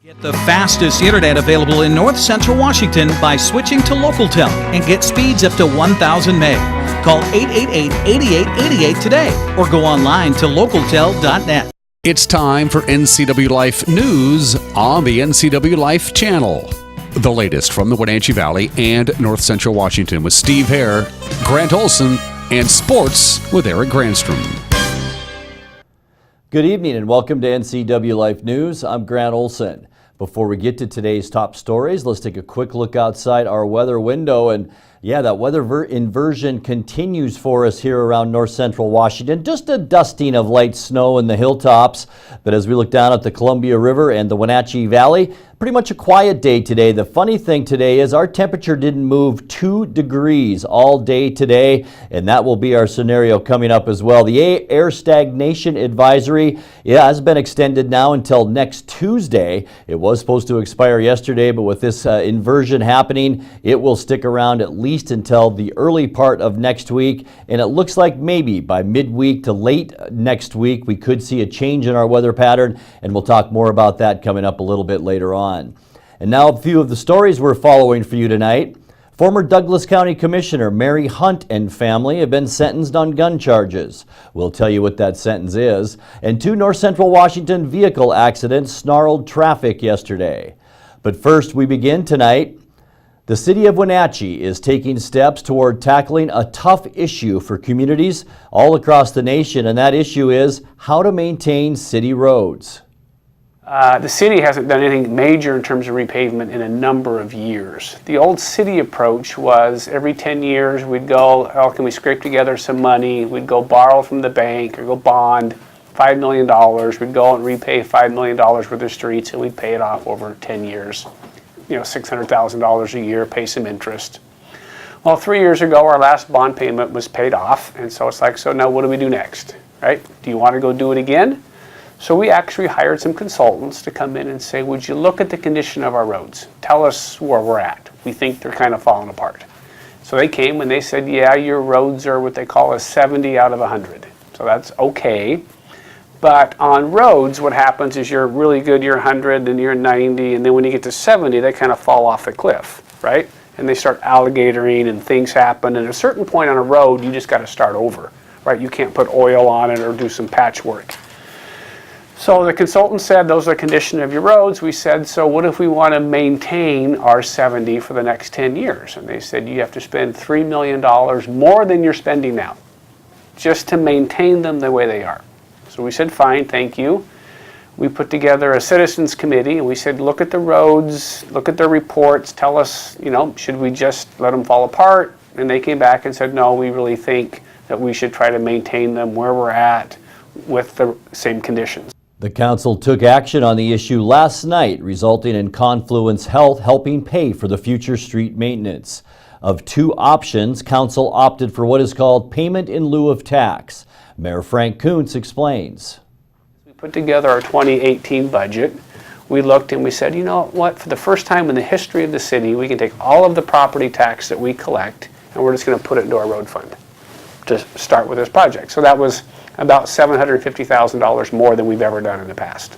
Get the fastest internet available in North Central Washington by switching to LocalTel and get speeds up to 1,000 meg. Call 888-8888 today or go online to localtel.net. It's time for NCW Life News on the NCW Life channel. The latest from the Wenatchee Valley and North Central Washington with Steve Hare, Grant Olson, and sports with Eric Granstrom. Good evening and welcome to NCW Life News. I'm Grant Olson. Before we get to today's top stories, let's take a quick look outside our weather window. And yeah, that weather inversion continues for us here around North Central Washington. Just a dusting of light snow in the hilltops. But as we look down at the Columbia River and the Wenatchee Valley, pretty much a quiet day today. The funny thing today is our temperature didn't move 2 degrees all day today, and that will be our scenario coming up as well. The air stagnation advisory has been extended now until next Tuesday. It was supposed to expire yesterday, but with this inversion happening, it will stick around at least until the early part of next week, and it looks like maybe by midweek to late next week we could see a change in our weather pattern, and we'll talk more about that coming up a little bit later on. And now a few of the stories we're following for you tonight. Former Douglas County Commissioner Mary Hunt and family have been sentenced on gun charges. We'll tell you what that sentence is. And 2 North Central Washington vehicle accidents snarled traffic yesterday. But first, we begin tonight. The city of Wenatchee is taking steps toward tackling a tough issue for communities all across the nation, and that issue is how to maintain city roads. The city hasn't done anything major in terms of repavement in a number of years. The old city approach was every 10 years we'd go, oh, can we scrape together some money? We'd go borrow from the bank or go bond $5 million. We'd go and repay $5 million worth of streets and we'd pay it off over 10 years. You know, $600,000 a year, pay some interest. Well, 3 years ago our last bond payment was paid off, and so it's like, so now what do we do next, right? Do you want to go do it again? So we actually hired some consultants to come in and say, would you look at the condition of our roads? Tell us where we're at. We think they're kind of falling apart. So they came and they said, yeah, your roads are what they call a 70 out of 100. So that's okay. But on roads, what happens is you're really good, you're 100, and you're 90, and then when you get to 70, they kind of fall off the cliff, right? And they start alligatoring and things happen. And at a certain point on a road, you just got to start over, right? You can't put oil on it or do some patchwork. So the consultant said, those are the condition of your roads. We said, so what if we want to maintain our 70 for the next 10 years? And they said, you have to spend $3 million more than you're spending now, just to maintain them the way they are. So we said, fine, thank you. We put together a citizens committee and we said, look at the roads, look at their reports, tell us, you know, should we just let them fall apart? And they came back and said, no, we really think that we should try to maintain them where we're at with the same conditions. The council took action on the issue last night, resulting in Confluence Health helping pay for the future street maintenance. Of 2 options, council opted for what is called payment in lieu of tax. Mayor Frank Kuntz explains. We put together our 2018 budget. We looked and we said, you know what, for the first time in the history of the city, we can take all of the property tax that we collect and we're just going to put it into our road fund to start with this project. So that was about $750,000 more than we've ever done in the past.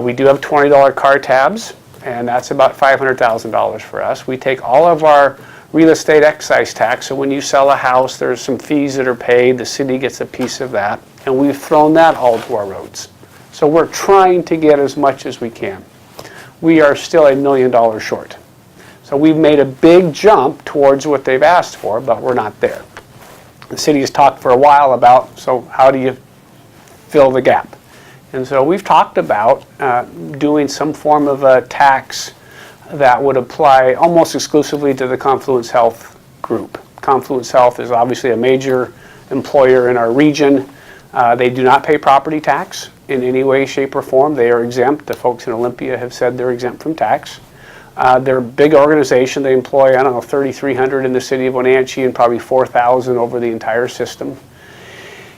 We do have $20 car tabs, and that's about $500,000 for us. We take all of our real estate excise tax, so when you sell a house, there's some fees that are paid, the city gets a piece of that, and we've thrown that all to our roads. So we're trying to get as much as we can. We are still $1 million short. So we've made a big jump towards what they've asked for, but we're not there. The city has talked for a while about, so how do you fill the gap? And so we've talked about doing some form of a tax that would apply almost exclusively to the Confluence Health group. Confluence Health is obviously a major employer in our region. They do not pay property tax in any way, shape, or form. They are exempt. The folks in Olympia have said they're exempt from tax. They're a big organization. They employ, I don't know, 3,300 in the city of Wenatchee and probably 4,000 over the entire system.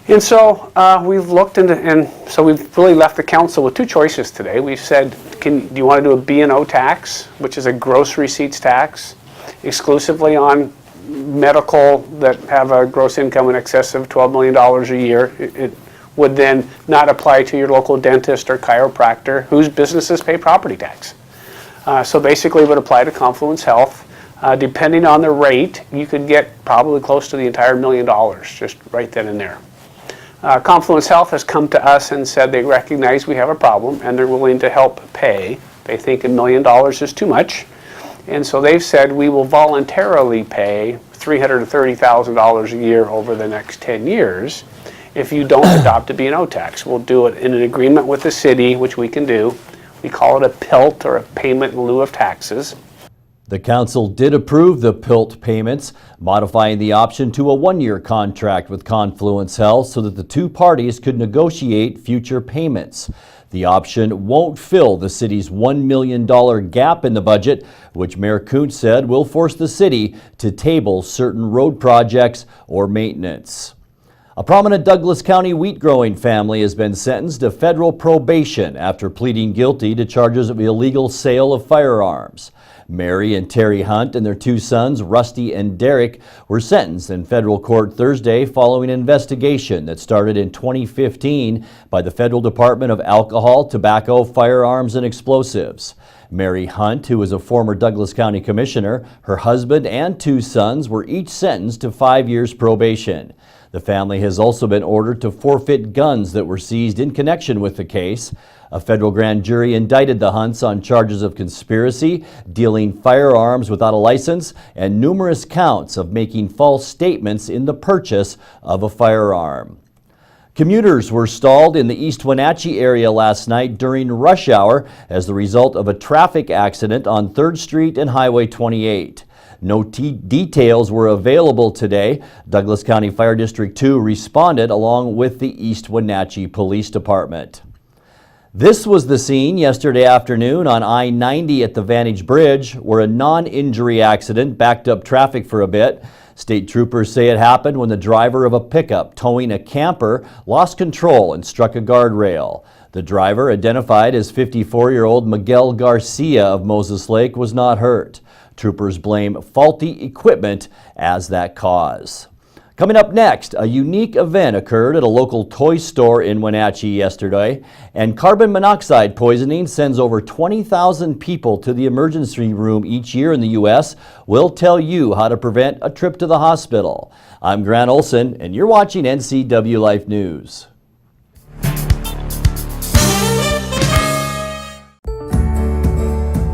And so we've looked into, and so we've really left the council with 2 choices today. We've said, do you want to do a B&O tax, which is a gross receipts tax, exclusively on medical that have a gross income in excess of $12 million a year. would then not apply to your local dentist or chiropractor whose businesses pay property tax. So basically it would apply to Confluence Health. Depending on the rate, you could get probably close to the entire $1 million just right then and there. Confluence Health has come to us and said they recognize we have a problem and they're willing to help pay. They think $1 million is too much. And so they've said we will voluntarily pay $330,000 a year over the next 10 years if you don't adopt a B&O tax. We'll do it in an agreement with the city, which we can do. We call it a PILT, or a payment in lieu of taxes. The council did approve the PILT payments, modifying the option to a one-year contract with Confluence Health so that the two parties could negotiate future payments. The option won't fill the city's $1 million gap in the budget, which Mayor Kuntz said will force the city to table certain road projects or maintenance. A prominent Douglas County wheat-growing family has been sentenced to federal probation after pleading guilty to charges of illegal sale of firearms. Mary and Terry Hunt and their two sons, Rusty and Derek, were sentenced in federal court Thursday following an investigation that started in 2015 by the Federal Department of Alcohol, Tobacco, Firearms, and Explosives. Mary Hunt, who was a former Douglas County Commissioner, her husband and two sons were each sentenced to 5 years probation. The family has also been ordered to forfeit guns that were seized in connection with the case. A federal grand jury indicted the Hunts on charges of conspiracy, dealing firearms without a license, and numerous counts of making false statements in the purchase of a firearm. Commuters were stalled in the East Wenatchee area last night during rush hour as the result of a traffic accident on 3rd Street and Highway 28. No details were available today. Douglas County Fire District 2 responded along with the East Wenatchee Police Department. This was the scene yesterday afternoon on I-90 at the Vantage Bridge, where a non-injury accident backed up traffic for a bit. State troopers say it happened when the driver of a pickup towing a camper lost control and struck a guardrail. The driver, identified as 54-year-old Miguel Garcia of Moses Lake, was not hurt. Troopers blame faulty equipment as that cause. Coming up next, a unique event occurred at a local toy store in Wenatchee yesterday, and carbon monoxide poisoning sends over 20,000 people to the emergency room each year in the U.S. We'll tell you how to prevent a trip to the hospital. I'm Grant Olson, and you're watching NCW Life News.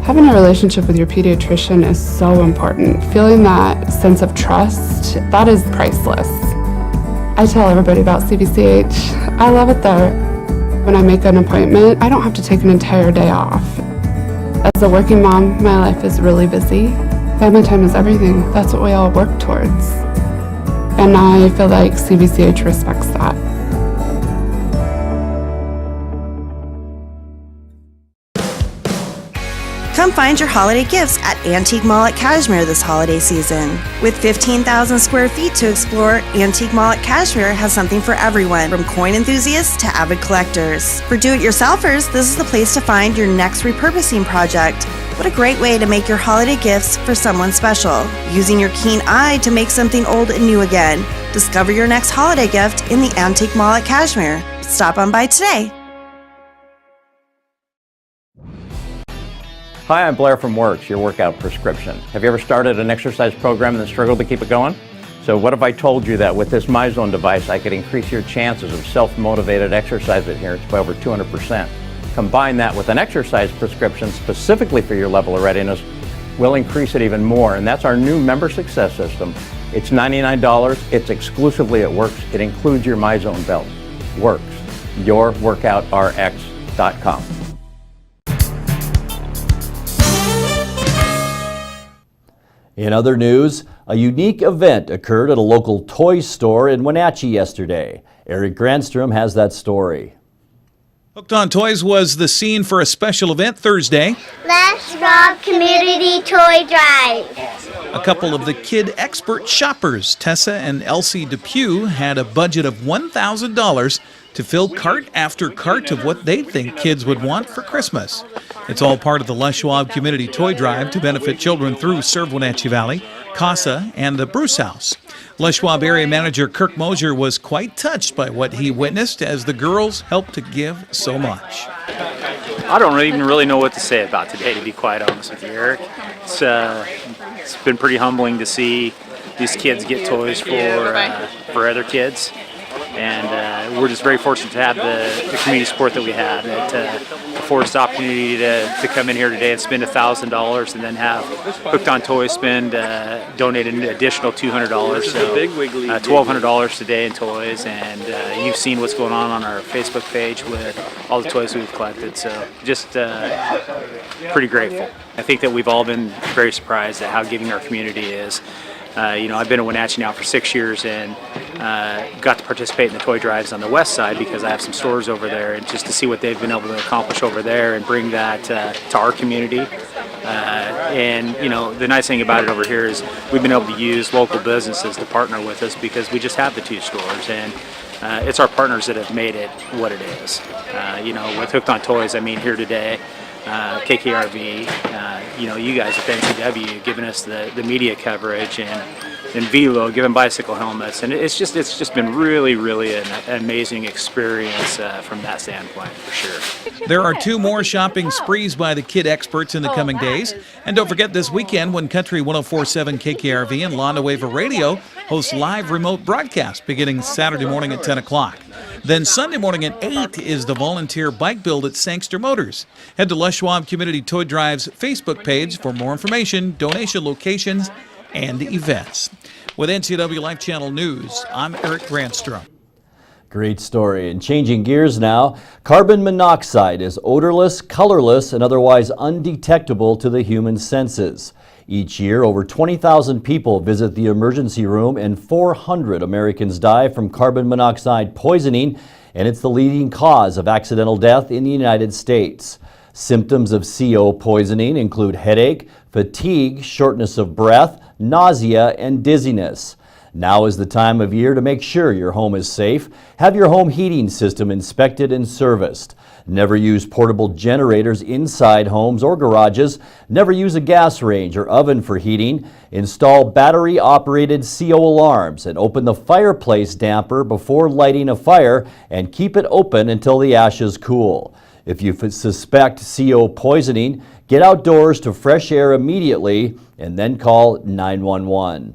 Having a relationship with your pediatrician is so important. Feeling that sense of trust, that is priceless. I tell everybody about CBCH. I love it there. When I make an appointment, I don't have to take an entire day off. As a working mom, my life is really busy. Family time is everything. That's what we all work towards. And I feel like CBCH respects that. Come find your holiday gifts at Antique Mall at Cashmere this holiday season. With 15,000 square feet to explore, Antique Mall at Cashmere has something for everyone, from coin enthusiasts to avid collectors. For do-it-yourselfers, this is the place to find your next repurposing project. What a great way to make your holiday gifts for someone special, using your keen eye to make something old and new again. Discover your next holiday gift in the Antique Mall at Cashmere. Stop on by today. Hi, I'm Blair from Works, your workout prescription. Have you ever started an exercise program and then struggled to keep it going? So what if I told you that with this MyZone device, I could increase your chances of self-motivated exercise adherence by over 200%. Combine that with an exercise prescription specifically for your level of readiness, we'll increase it even more. And that's our new member success system. It's $99, it's exclusively at Works. It includes your MyZone belt. Works, yourworkoutrx.com. In other news, a unique event occurred at a local toy store in Wenatchee yesterday. Eric Granstrom has that story. Hooked on Toys was the scene for a special event Thursday. Let's Rock Community Toy Drive. A couple of the kid expert shoppers, Tessa and Elsie Depew, had a budget of $1,000 to fill cart after cart of what they think kids would want for Christmas. It's all part of the Les Schwab Community Toy Drive to benefit children through Serve Wenatchee Valley, CASA, and the Bruce House. Les Schwab area manager Kirk Mosier was quite touched by what he witnessed as the girls helped to give so much. I don't even really know what to say about today, to be quite honest with you, Eric. It's been pretty humbling to see these kids get toys for other kids, and we're just very fortunate to have the community support that we have. It affords the opportunity to come in here today and spend $1,000, and then have Hooked on Toys donate an additional $200, so $1,200 today in toys. And you've seen what's going on our Facebook page with all the toys we've collected, so just pretty grateful. I think that we've all been very surprised at how giving our community is. I've been in Wenatchee now for 6 years, and got to participate in the toy drives on the west side because I have some stores over there, and just to see what they've been able to accomplish over there and bring that to our community. The nice thing about it over here is we've been able to use local businesses to partner with us because we just have the 2 stores, and it's our partners that have made it what it is. With Hooked on Toys, here today, KKRV, you guys at NCW giving us the media coverage, and Velo giving bicycle helmets, and it's just been really an amazing experience from that standpoint, for sure. There are 2 more shopping sprees by the kid experts in the coming days. And don't forget this weekend when Country 104.7 KKRV and La Nueva Radio host live remote broadcasts beginning Saturday morning at 10 o'clock. Then Sunday morning at 8 is the volunteer bike build at Sangster Motors. Head to Les Schwab Community Toy Drive's Facebook page for more information, donation locations, and events. With NCW Life Channel News, I'm Eric Grantstrom. Great story. And changing gears now, carbon monoxide is odorless, colorless, and otherwise undetectable to the human senses. Each year, over 20,000 people visit the emergency room and 400 Americans die from carbon monoxide poisoning, and it's the leading cause of accidental death in the United States. Symptoms of CO poisoning include headache, fatigue, shortness of breath, nausea, and dizziness. Now is the time of year to make sure your home is safe. Have your home heating system inspected and serviced. Never use portable generators inside homes or garages. Never use a gas range or oven for heating. Install battery-operated CO alarms and open the fireplace damper before lighting a fire, and keep it open until the ashes cool. If you suspect CO poisoning, get outdoors to fresh air immediately and then call 911.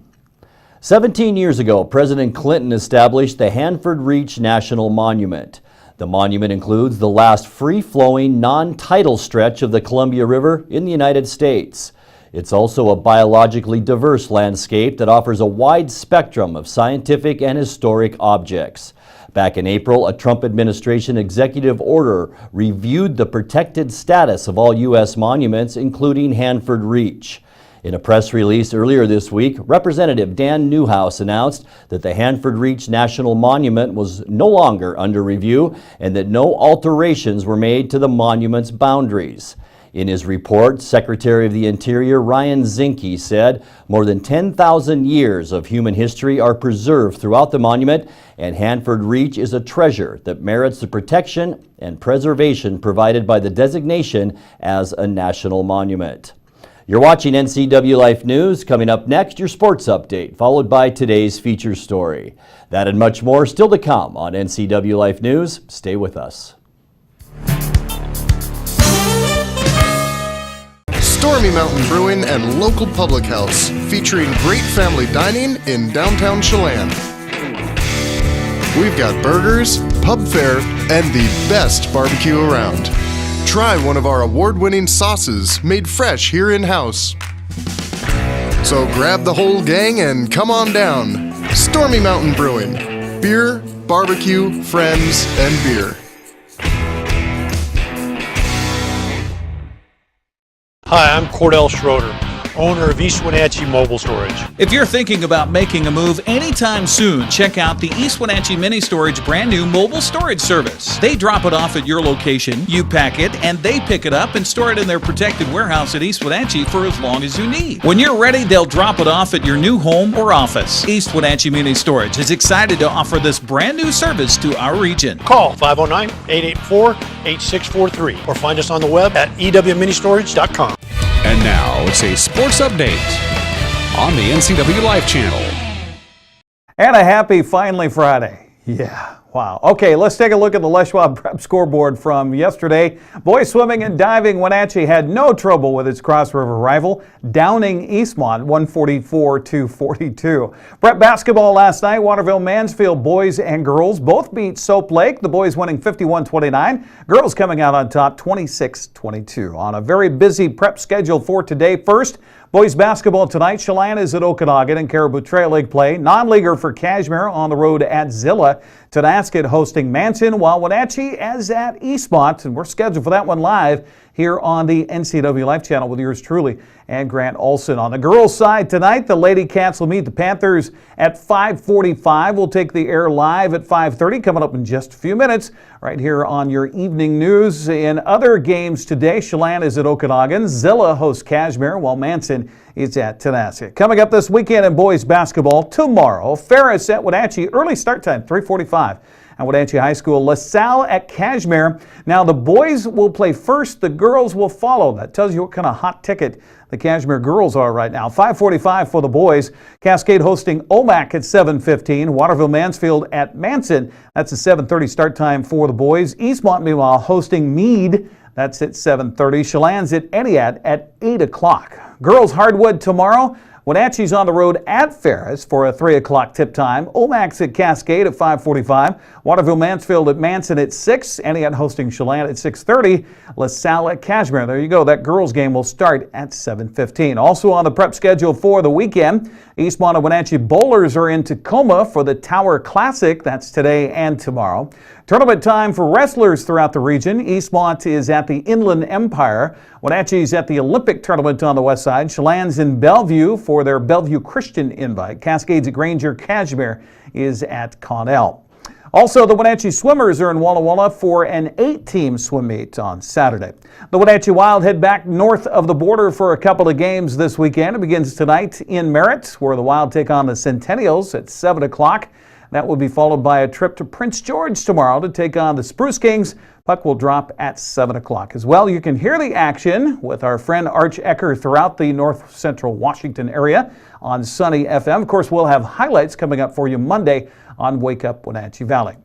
17 years ago, President Clinton established the Hanford Reach National Monument. The monument includes the last free-flowing, non-tidal stretch of the Columbia River in the United States. It's also a biologically diverse landscape that offers a wide spectrum of scientific and historic objects. Back in April, a Trump administration executive order reviewed the protected status of all U.S. monuments, including Hanford Reach. In a press release earlier this week, Representative Dan Newhouse announced that the Hanford Reach National Monument was no longer under review and that no alterations were made to the monument's boundaries. In his report, Secretary of the Interior Ryan Zinke said more than 10,000 years of human history are preserved throughout the monument, and Hanford Reach is a treasure that merits the protection and preservation provided by the designation as a national monument. You're watching NCW Life News. Coming up next, your sports update, followed by today's feature story. That and much more still to come on NCW Life News. Stay with us. Stormy Mountain Brewing and local public house, featuring great family dining in downtown Chelan. We've got burgers, pub fare, and the best barbecue around. Try one of our award-winning sauces made fresh here in-house. So grab the whole gang and come on down. Stormy Mountain Brewing. Beer, barbecue, friends, and beer. Hi, I'm Cordell Schroeder. owner of East Wenatchee Mobile Storage. If you're thinking about making a move anytime soon, check out the East Wenatchee Mini Storage brand new mobile storage service. They drop it off at your location, you pack it, and they pick it up and store it in their protected warehouse at East Wenatchee for as long as you need. When you're ready, they'll drop it off at your new home or office. East Wenatchee Mini Storage is excited to offer this brand new service to our region. Call 509-884-8643 or find us on the web at ewministorage.com. And now it's a sports update on the NCW Life channel. And a happy Finally Friday. Yeah. Wow. Okay, let's take a look at the Les Schwab Prep scoreboard from yesterday. Boys swimming and diving, Wenatchee had no trouble with its Cross River rival, downing Eastmont 144-42. Prep basketball last night, Waterville Mansfield boys and girls both beat Soap Lake. The boys winning 51-29, girls coming out on top 26-22. On a very busy prep schedule for today. First, boys basketball tonight. Chelan is at Okanagan and Caribou Trail League play. Non-leaguer for Cashmere on the road at Zilla. Tonasket hosting Manson, while Wenatchee is at Eastmont. And we're scheduled for that one live here on the NCW Life channel with yours truly and Grant Olson. On the girls' side tonight, the Lady Cats will meet the Panthers at 5:45. We'll take the air live at 5:30, coming up in just a few minutes right here on your evening news. In other games today, Chelan is at Okanagan. Zilla hosts Cashmere, while Manson is at Tonasket. Coming up this weekend in boys basketball tomorrow, Ferris at Wenatchee, early start time, 3:45. At Wenatchee High School, LaSalle at Cashmere. Now the boys will play first, the girls will follow. That tells you what kind of hot ticket the Cashmere girls are right now. 5:45 for the boys. Cascade hosting Omak at 7:15. Waterville Mansfield at Manson. That's a 7:30 start time for the boys. Eastmont, meanwhile, hosting Meade. That's at 7:30. Chelan's at Entiat at 8 o'clock. Girls Hardwood tomorrow. Wenatchee's on the road at Ferris for a 3 o'clock tip time. Omak's at Cascade at 5:45. Waterville Mansfield at Manson at 6. Entiat hosting Chelan at 6:30. LaSalle at Cashmere. There you go. That girls game will start at 7:15. Also on the prep schedule for the weekend, Eastmont and Wenatchee Bowlers are in Tacoma for the Tower Classic. That's today and tomorrow. Tournament time for wrestlers throughout the region. Eastmont is at the Inland Empire. Wenatchee's at the Olympic Tournament on the west side. Chelan's in Bellevue for their Bellevue Christian invite. Cascades at Granger. Cashmere is at Connell. Also, the Wenatchee Swimmers are in Walla Walla for an 8-team swim meet on Saturday. The Wenatchee Wild head back north of the border for a couple of games this weekend. It begins tonight in Merritt, where the Wild take on the Centennials at 7 o'clock. That will be followed by a trip to Prince George tomorrow to take on the Spruce Kings. Puck will drop at 7 o'clock. As well, you can hear the action with our friend Arch Ecker throughout the north central Washington area on Sunny FM. Of course, we'll have highlights coming up for you Monday on Wake Up Wenatchee Valley.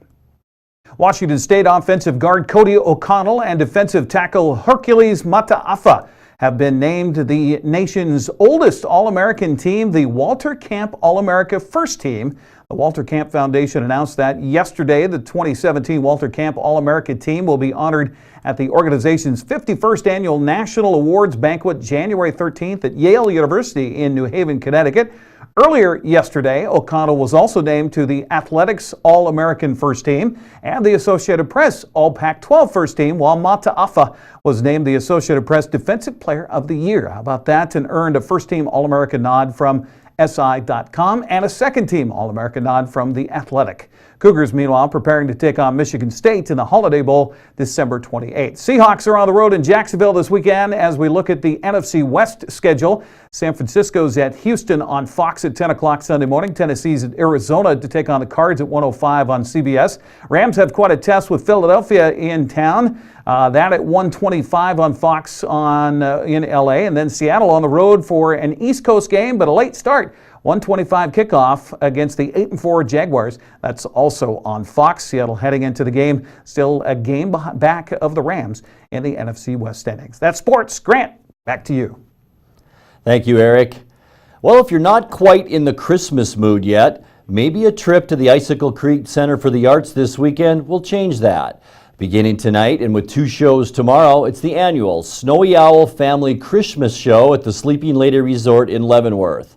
Washington State offensive guard Cody O'Connell and defensive tackle Hercules Mataafa have been named the nation's oldest All-American team, the Walter Camp All-America First Team. The Walter Camp Foundation announced that yesterday. The 2017 Walter Camp All-America team will be honored at the organization's 51st annual National Awards Banquet January 13th at Yale University in New Haven, Connecticut. Earlier yesterday, O'Connell was also named to the Athletics All-American First Team and the Associated Press All-Pac-12 First Team, while Mataafa was named the Associated Press Defensive Player of the Year. How about that? And earned a First Team All-American nod from SI.com and a Second Team All-American nod from The Athletic. Cougars, meanwhile, preparing to take on Michigan State in the Holiday Bowl December 28th. Seahawks are on the road in Jacksonville this weekend as we look at the NFC West schedule. San Francisco's at Houston on Fox at 10 o'clock Sunday morning. Tennessee's at Arizona to take on the Cards at 1:05 on CBS. Rams have quite a test with Philadelphia in town. That at 1:25 on Fox in LA. And then Seattle on the road for an East Coast game, but a late start. 1:25 kickoff against the 8-4 Jaguars. That's also on Fox. Seattle heading into the game, still a game back of the Rams in the NFC West standings. That's sports. Grant, back to you. Thank you, Eric. Well, if you're not quite in the Christmas mood yet, maybe a trip to the Icicle Creek Center for the Arts this weekend will change that. Beginning tonight and with 2 shows tomorrow, it's the annual Snowy Owl Family Christmas Show at the Sleeping Lady Resort in Leavenworth.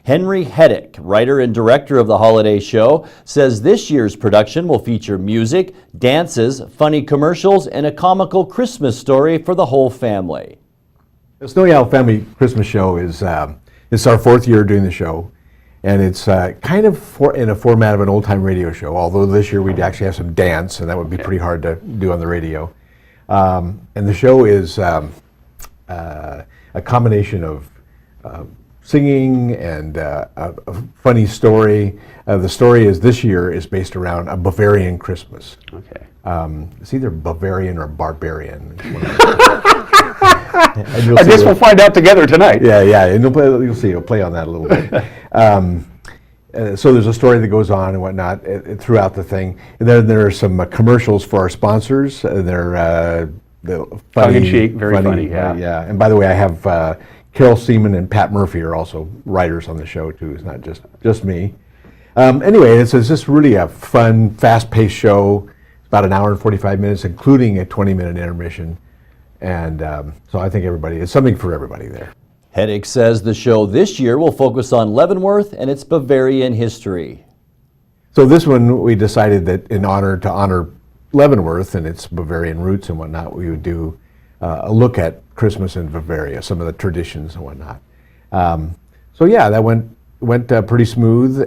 Henry Heddick, writer and director of the holiday show, says this year's production will feature music, dances, funny commercials, and a comical Christmas story for the whole family. The Snowy Owl Family Christmas Show is it's our 4th year doing the show, and it's kind of in a format of an old-time radio show, although this year we'd actually have some dance, and that would be pretty hard to do on the radio. And the show is a combination of singing and a funny story. The story is this year is based around a Bavarian Christmas. Okay. It's either Bavarian or Barbarian. I guess we'll find out together tonight. Yeah, and you'll see. You'll play on that a little bit. So there's a story that goes on and whatnot throughout the thing. And then there are some commercials for our sponsors. They're funny, tongue-in-cheek, very funny. Yeah. And by the way, I have Carol Seaman and Pat Murphy are also writers on the show too. It's not just me. Anyway, it's just really a fun, fast-paced show. It's about an hour and 45 minutes, including a 20-minute intermission. And so I think it's something for everybody there. Heddick says the show this year will focus on Leavenworth and its Bavarian history. So this one, we decided that to honor Leavenworth and its Bavarian roots and whatnot, we would do a look at Christmas in Bavaria, some of the traditions and whatnot. So yeah, that went pretty smooth,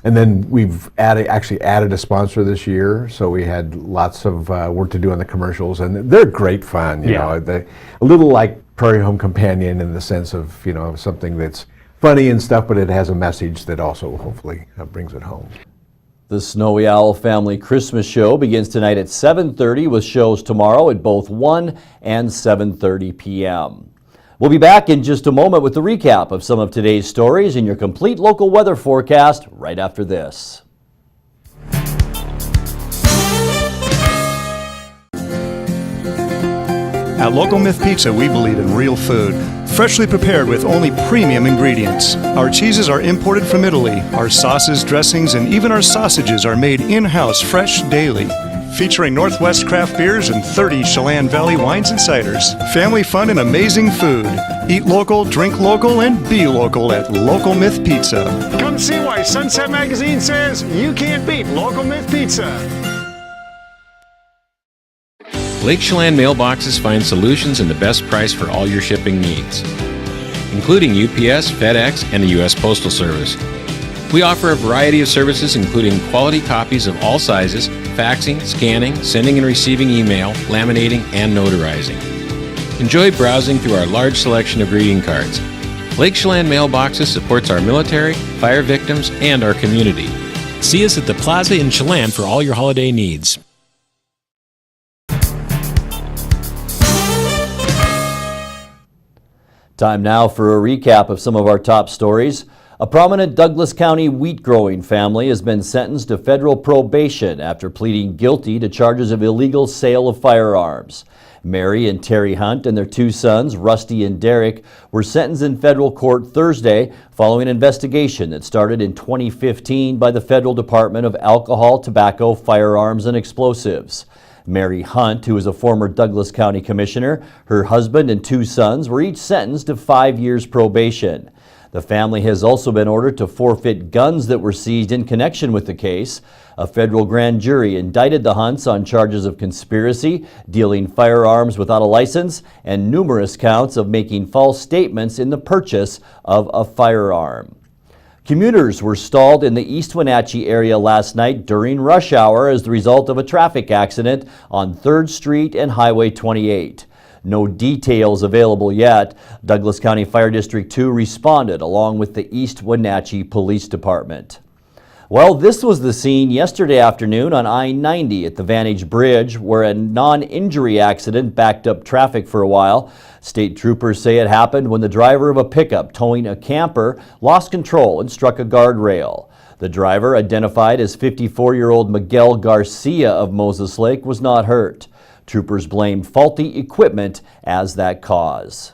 and then we've actually added a sponsor this year, so we had lots of work to do on the commercials, and they're great fun. You know, a little like Prairie Home Companion in the sense of something that's funny and stuff, but it has a message that also hopefully brings it home. The Snowy Owl Family Christmas Show begins tonight at 7:30 with shows tomorrow at both 1 and 7:30 p.m. We'll be back in just a moment with the recap of some of today's stories and your complete local weather forecast right after this. At Local Myth Pizza, we believe in real food, freshly prepared with only premium ingredients. Our cheeses are imported from Italy. Our sauces, dressings, and even our sausages are made in-house fresh daily. Featuring Northwest craft beers and 30 Chelan Valley wines and ciders. Family fun and amazing food. Eat local, drink local, and be local at Local Myth Pizza. Come see why Sunset Magazine says you can't beat Local Myth Pizza. Lake Chelan mailboxes find solutions and the best price for all your shipping needs, including UPS, FedEx, and the U.S. Postal Service. We offer a variety of services including quality copies of all sizes, faxing, scanning, sending and receiving email, laminating, and notarizing. Enjoy browsing through our large selection of greeting cards. Lake Chelan Mailboxes supports our military, fire victims, and our community. See us at the Plaza in Chelan for all your holiday needs. Time now for a recap of some of our top stories. A prominent Douglas County wheat-growing family has been sentenced to federal probation after pleading guilty to charges of illegal sale of firearms. Mary and Terry Hunt and their 2 sons, Rusty and Derek, were sentenced in federal court Thursday following an investigation that started in 2015 by the Federal Department of Alcohol, Tobacco, Firearms, and Explosives. Mary Hunt, who is a former Douglas County Commissioner, her husband and 2 sons were each sentenced to 5 years probation. The family has also been ordered to forfeit guns that were seized in connection with the case. A federal grand jury indicted the Hunts on charges of conspiracy, dealing firearms without a license, and numerous counts of making false statements in the purchase of a firearm. Commuters were stalled in the East Wenatchee area last night during rush hour as the result of a traffic accident on 3rd Street and Highway 28. No details available yet. Douglas County Fire District 2 responded along with the East Wenatchee Police Department. Well, this was the scene yesterday afternoon on I-90 at the Vantage Bridge where a non-injury accident backed up traffic for a while. State troopers say it happened when the driver of a pickup towing a camper lost control and struck a guardrail. The driver, identified as 54-year-old Miguel Garcia of Moses Lake, was not hurt. Troopers blamed faulty equipment as that cause.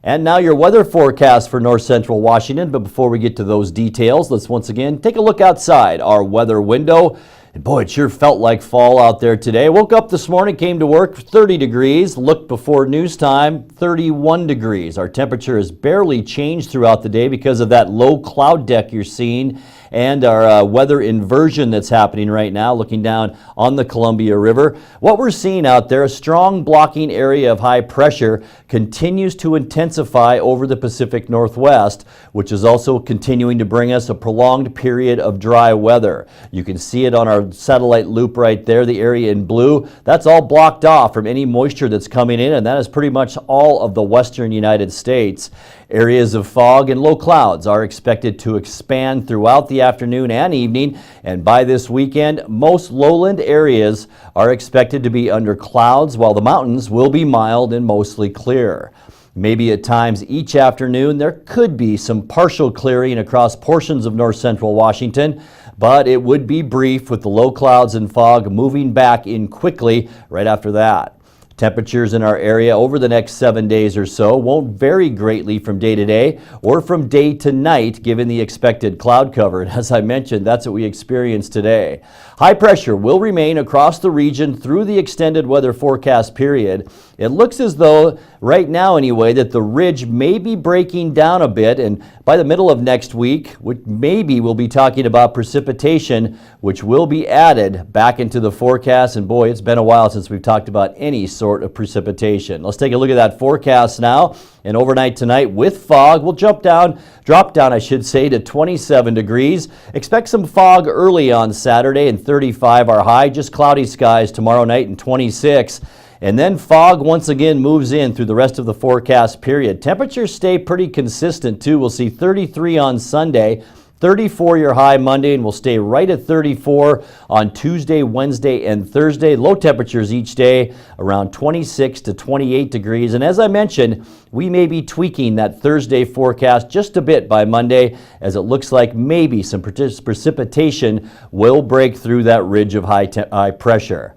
And now your weather forecast for north central Washington. But before we get to those details, let's once again take a look outside our weather window. And boy, it sure felt like fall out there today. Woke up this morning, came to work, 30 degrees. Looked before news time, 31 degrees. Our temperature has barely changed throughout the day because of that low cloud deck you're seeing and our weather inversion that's happening right now, looking down on the Columbia River. What we're seeing out there, a strong blocking area of high pressure continues to intensify over the Pacific Northwest, which is also continuing to bring us a prolonged period of dry weather. You can see it on our satellite loop right there, the area in blue. That's all blocked off from any moisture that's coming in, and that is pretty much all of the western United States. Areas of fog and low clouds are expected to expand throughout the afternoon and evening, and by this weekend, most lowland areas are expected to be under clouds, while the mountains will be mild and mostly clear. Maybe at times each afternoon there could be some partial clearing across portions of north central Washington, but it would be brief with the low clouds and fog moving back in quickly right after that. Temperatures in our area over the next 7 days or so won't vary greatly from day to day or from day to night given the expected cloud cover. And as I mentioned, that's what we experienced today. High pressure will remain across the region through the extended weather forecast period. It looks as though, right now anyway, that the ridge may be breaking down a bit, and by the middle of next week, maybe we'll be talking about precipitation, which will be added back into the forecast. And boy, it's been a while since we've talked about any sort of precipitation. Let's take a look at that forecast now. And overnight tonight with fog, we'll drop down, I should say, to 27 degrees. Expect some fog early on Saturday and 35 our high. Just cloudy skies tomorrow night and 26. And then fog once again moves in through the rest of the forecast period. Temperatures stay pretty consistent too. We'll see 33 on Sunday, 34 your high Monday, and we'll stay right at 34 on Tuesday, Wednesday, and Thursday. Low temperatures each day around 26 to 28 degrees. And as I mentioned, we may be tweaking that Thursday forecast just a bit by Monday, as it looks like maybe some precipitation will break through that ridge of high pressure.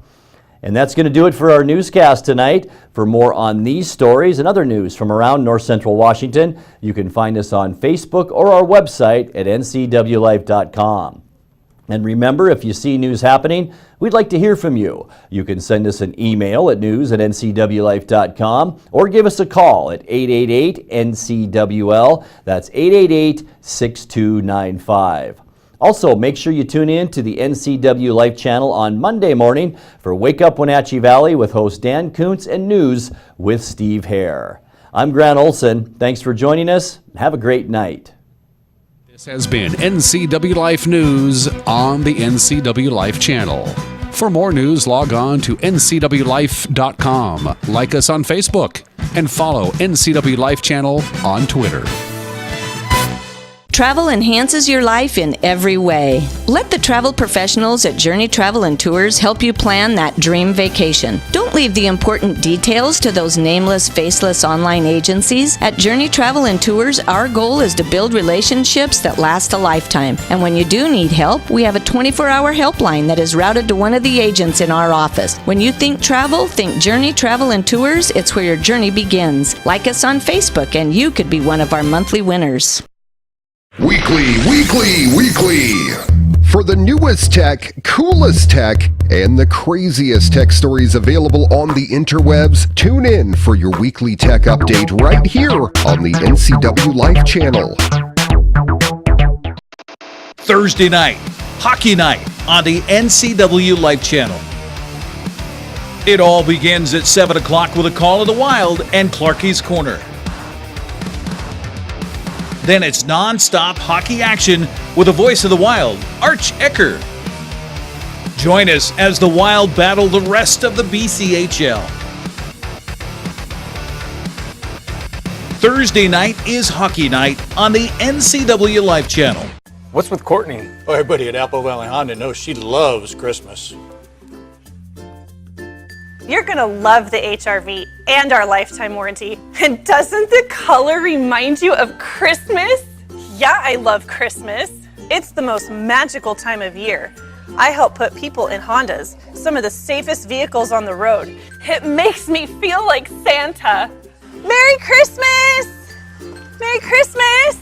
And that's going to do it for our newscast tonight. For more on these stories and other news from around north central Washington, you can find us on Facebook or our website at ncwlife.com. And remember, if you see news happening, we'd like to hear from you. You can send us an email at news@ncwlife.com or give us a call at 888-NCWL. That's 888-6295. Also, make sure you tune in to the NCW Life channel on Monday morning for Wake Up Wenatchee Valley with host Dan Kuntz and News with Steve Hare. I'm Grant Olson. Thanks for joining us. Have a great night. This has been NCW Life News on the NCW Life channel. For more news, log on to ncwlife.com, like us on Facebook, and follow NCW Life channel on Twitter. Travel enhances your life in every way. Let the travel professionals at Journey Travel and Tours help you plan that dream vacation. Don't leave the important details to those nameless, faceless online agencies. At Journey Travel and Tours, our goal is to build relationships that last a lifetime. And when you do need help, we have a 24-hour helpline that is routed to one of the agents in our office. When you think travel, think Journey Travel and Tours. It's where your journey begins. Like us on Facebook, and you could be one of our monthly winners. Weekly. For the newest tech, coolest tech, and the craziest tech stories available on the interwebs, tune in for your weekly tech update right here on the NCW Life channel. Thursday night, hockey night on the NCW Life channel. It all begins at 7 o'clock with a call of the Wild and Clarkie's Corner. Then it's non-stop hockey action with a voice of the Wild, Arch Ecker. Join us as the Wild battle the rest of the BCHL. Thursday night is hockey night on the NCW Life channel. What's with Courtney? Oh, everybody at Apple Valley Honda knows she loves Christmas. You're going to love the HRV and our lifetime warranty. And doesn't the color remind you of Christmas? Yeah, I love Christmas. It's the most magical time of year. I help put people in Hondas, some of the safest vehicles on the road. It makes me feel like Santa. Merry Christmas! Merry Christmas!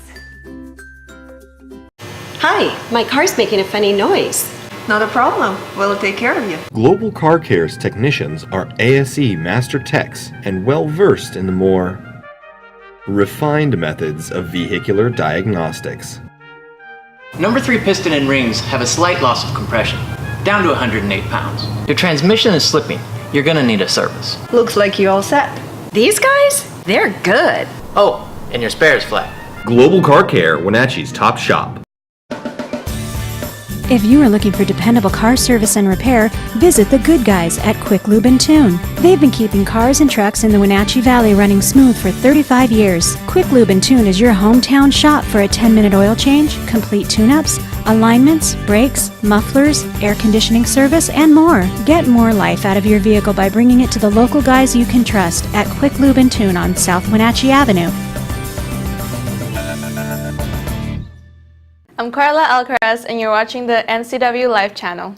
Hi, my car's making a funny noise. Not a problem. We'll take care of you. Global Car Care's technicians are ASE Master Techs and well versed in the more refined methods of vehicular diagnostics. Number 3 piston and rings have a slight loss of compression, down to 108 pounds. Your transmission is slipping. You're gonna need a service. Looks like you all set. These guys? They're good. Oh, and your spare is flat. Global Car Care, Wenatchee's top shop. If you are looking for dependable car service and repair, visit the good guys at Quick Lube and Tune. They've been keeping cars and trucks in the Wenatchee Valley running smooth for 35 years. Quick Lube and Tune is your hometown shop for a 10-minute oil change, complete tune-ups, alignments, brakes, mufflers, air conditioning service, and more. Get more life out of your vehicle by bringing it to the local guys you can trust at Quick Lube and Tune on South Wenatchee Avenue. I'm Carla Alcaraz, and you're watching the NCW Life channel.